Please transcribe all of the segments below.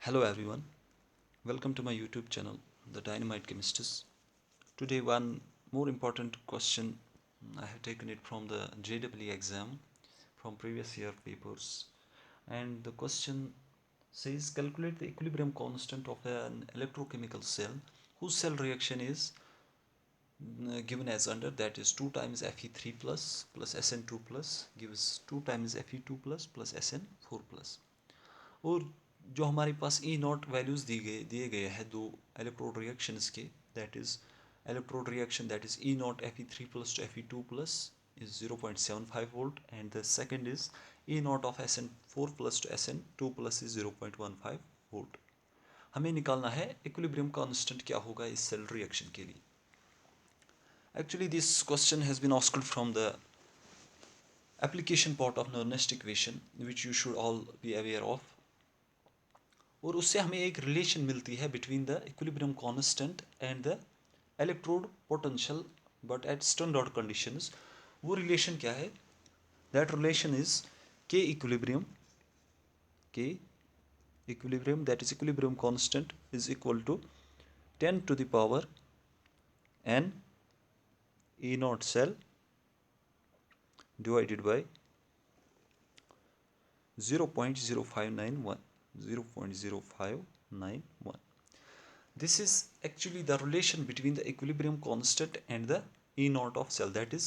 Hello everyone, welcome to my YouTube channel, The Dynamite Chemistess. Today one more important question. I have taken it from the JEE exam from previous year papers, and the question says calculate the equilibrium constant of an electrochemical cell whose cell reaction is given as under, that is 2 times Fe3 plus Sn2 plus gives 2 times Fe2 plus Sn4 plus. और जो हमारे पास ई not values दिए गए हैं दो electrode reactions के, that is electrode reaction, that is E naught Fe3 plus to Fe2 plus is 0.75 volt, and the second is E naught of Sn4 plus to Sn2 plus is 0.15 volt. हमें निकालना है equilibrium constant क्या होगा इस cell reaction के लिए. Actually this question has been asked from the application part of Nernst equation, which you should all be aware of. और उससे हमें एक रिलेशन मिलती है between the equilibrium constant and the electrode potential but at standard conditions. वो relation क्या है? That relation is K equilibrium that is equilibrium constant is equal to 10 to the power n E naught cell divided by 0.0591. This is actually the relation between the equilibrium constant and the E naught of cell, that is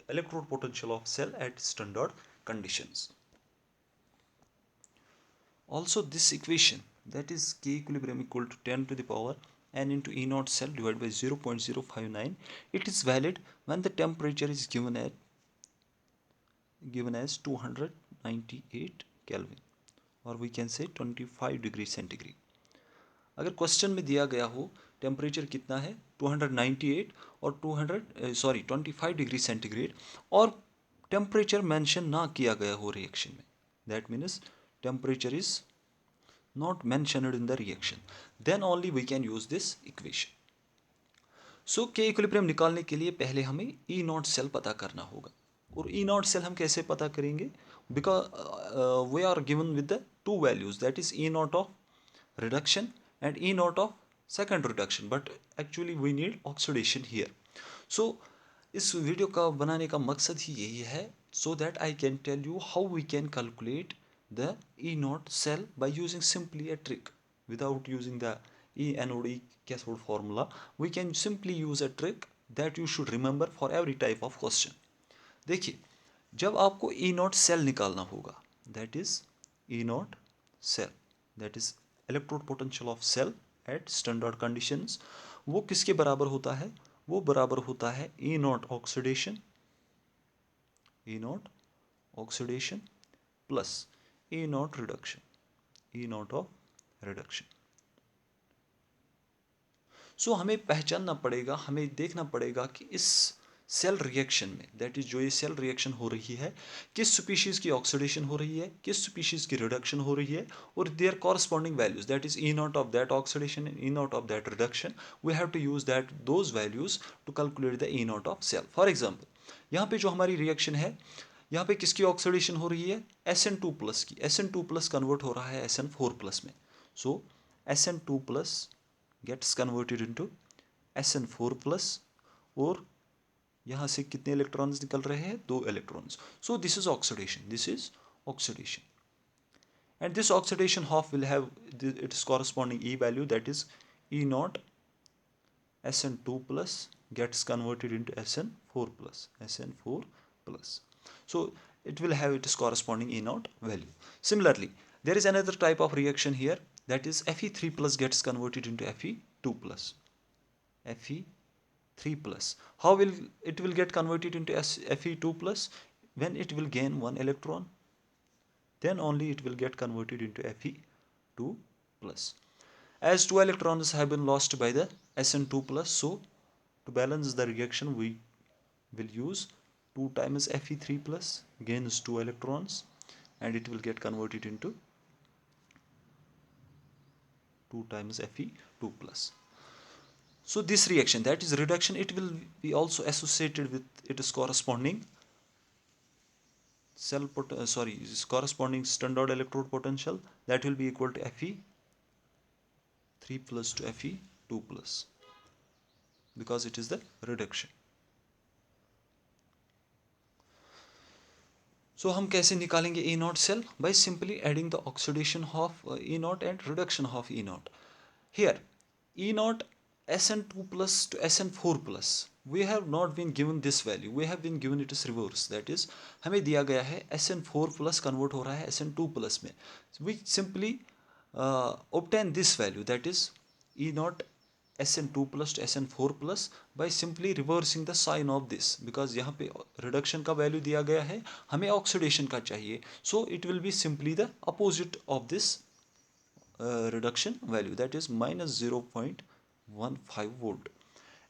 electrode potential of cell at standard conditions. Also this equation, that is K equilibrium equal to 10 to the power n into E naught cell divided by 0.059, it is valid when the temperature is given as 298 Kelvin, or we can say 25 degree centigrade. अगर question में दिया गया हो temperature कितना है 298 और 25 degree centigrade, और temperature mention ना किया गया हो रिएक्शन में, that means temperature is not mentioned in the reaction, then only we can use this equation. So K equilibrium निकालने के लिए पहले हमें ई नॉट सेल पता करना होगा. और ई नॉट सेल हम कैसे पता करेंगे? Because we are given with the two values, that is E naught of reduction and E naught of second reduction, but actually we need oxidation here. So इस video का बनाने का मकसद ही यही है, so that I can tell you how we can calculate the E naught cell by using simply a trick without using the E anode E cathode formula. We can simply use a trick that you should remember for every type of question. देखिए, जब आपको E naught cell निकालना होगा, that is E naught cell, that is electrode potential of cell at standard conditions, वो किसके बराबर होता है? वो बराबर होता है E naught oxidation plus E naught of reduction. So हमें पहचानना पड़ेगा, हमें देखना पड़ेगा कि इस सेल रिएक्शन में, दैट इज जो ये सेल रिएक्शन हो रही है, किस स्पीशीज़ की ऑक्सीडेशन हो रही है, किस स्पीशीज़ की रिडक्शन हो रही है, और their corresponding values, that is E naught of that oxidation and E naught of that reduction. We have to use that those values to calculate the E naught of cell. For example, यहाँ पे जो हमारी reaction है, यहाँ पे किसकी oxidation हो रही है? Sn2 प्लस की. Sn2 प्लस कन्वर्ट हो रहा है Sn4 प्लस में. सो Sn2 plus gets converted into Sn4 plus, और यहाँ से कितने इलेक्ट्रॉन्स निकल रहे हैं? 2 electrons. So this is oxidation, and this oxidation half will have its corresponding E value, that is E naught Sn2 plus gets converted into Sn4 plus. So it will have its corresponding E naught value. Similarly, there is another type of reaction here, that is Fe3 plus gets converted into Fe2 plus. Fe3 plus, how will it get converted into Fe2 plus? When it will gain 1 electron, then only it will get converted into Fe2 plus. As 2 electrons have been lost by the Sn2 plus, so to balance the reaction we will use 2 times Fe3 plus, gains 2 electrons, and it will get converted into 2 times Fe2 plus. So this reaction, that is reduction, it will be also associated with its corresponding corresponding standard electrode potential, that will be equal to Fe 3 plus to Fe 2 plus, because it is the reduction. So हम कैसे निकालेंगे E naught cell? By simply adding the oxidation of E naught and reduction of E naught. Here E naught Sn2 plus to Sn4 plus, we have not been given this value, we have been given it is reverse, that is हमें दिया गया है Sn4 plus convert हो रहा है Sn2 plus में. We simply obtain this value, that is E naught Sn2 plus to Sn4 plus by simply reversing the sign of this, because यहाँ पे reduction का value दिया गया है, हमें oxidation का चाहिए, so it will be simply the opposite of this reduction value, that is minus 0.15 volt.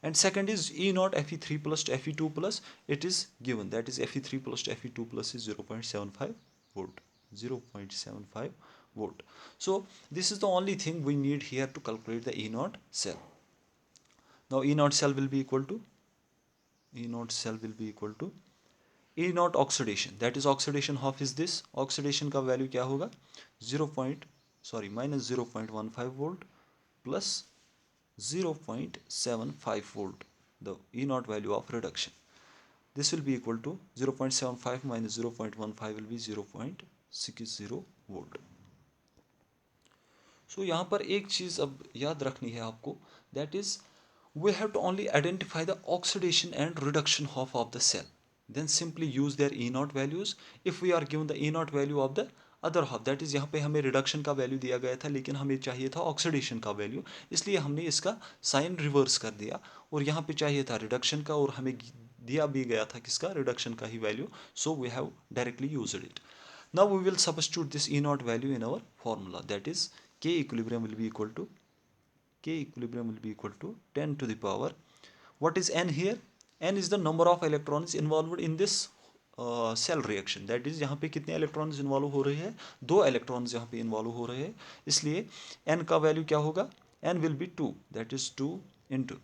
And second is E naught Fe3 plus to Fe2 plus, it is given, that is Fe3 plus to Fe2 plus is 0.75 volt, 0.75 volt. So this is the only thing we need here to calculate the E naught cell. Now E naught cell will be equal to E naught oxidation, that is oxidation half is this, oxidation का value क्या होगा, minus 0.15 volt plus 0.75 volt, the E naught value of reduction. This will be equal to 0.75 minus 0.15 will be 0.60 volt. So यहाँ पर एक चीज़ अब याद रखनी है आपको, that is we have to only identify the oxidation and reduction half of the cell, then simply use their E naught values. If we are given the E naught value of the other half, that is यहाँ पे हमें reduction का value दिया गया था लेकिन हमें चाहिए था ऑक्सीडेशन का वैल्यू, इसलिए हमने इसका साइन रिवर्स कर दिया, और यहाँ पे चाहिए था रिडक्शन का और हमें दिया भी गया था किसका, रिडक्शन का ही value, so we have directly used it. Now we will substitute this E naught value in our formula, that is K equilibrium will be equal to 10 to the power, what is n here, n is the number of electrons involved in this cell reaction, that is यहाँ पे कितने electrons involve हो रहे हैं, 2 electrons यहाँ पे involve हो रहे हैं, इसलिए n का वैल्यू क्या होगा, n will be 2, that is 2 into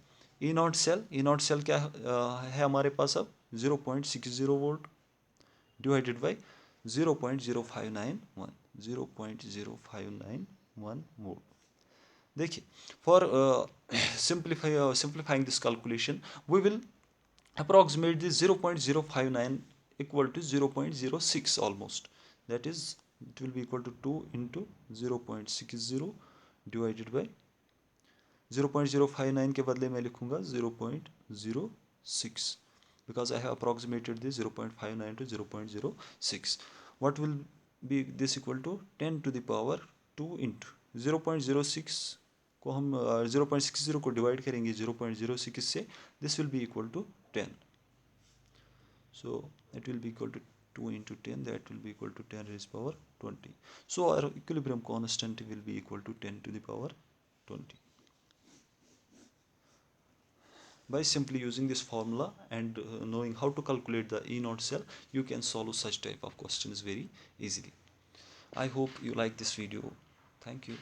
E naught cell क्या है हमारे पास अब 0.60 वोल्ट डिवाइडेड बाई 0.0591 वोल्ट. देखिए for simplifying this calculation, we will approximate this 0.059 equal to 0.06 almost, that is it will be equal to 2 into 0.60 divided by 0.059 के बदले मैं लिखूंगा 0.06, because I have approximated this 0.59 to 0.06. what will be this equal to 10 to the power 2 into 0.06 को हम 0.60 को divide करेंगे 0.06 से, this will be equal to 10. So it will be equal to 2 into 10, that will be equal to 10 raised power 20. So our equilibrium constant will be equal to 10 to the power 20. By simply using this formula and knowing how to calculate the E naught cell, you can solve such type of questions very easily. I hope you like this video. Thank you.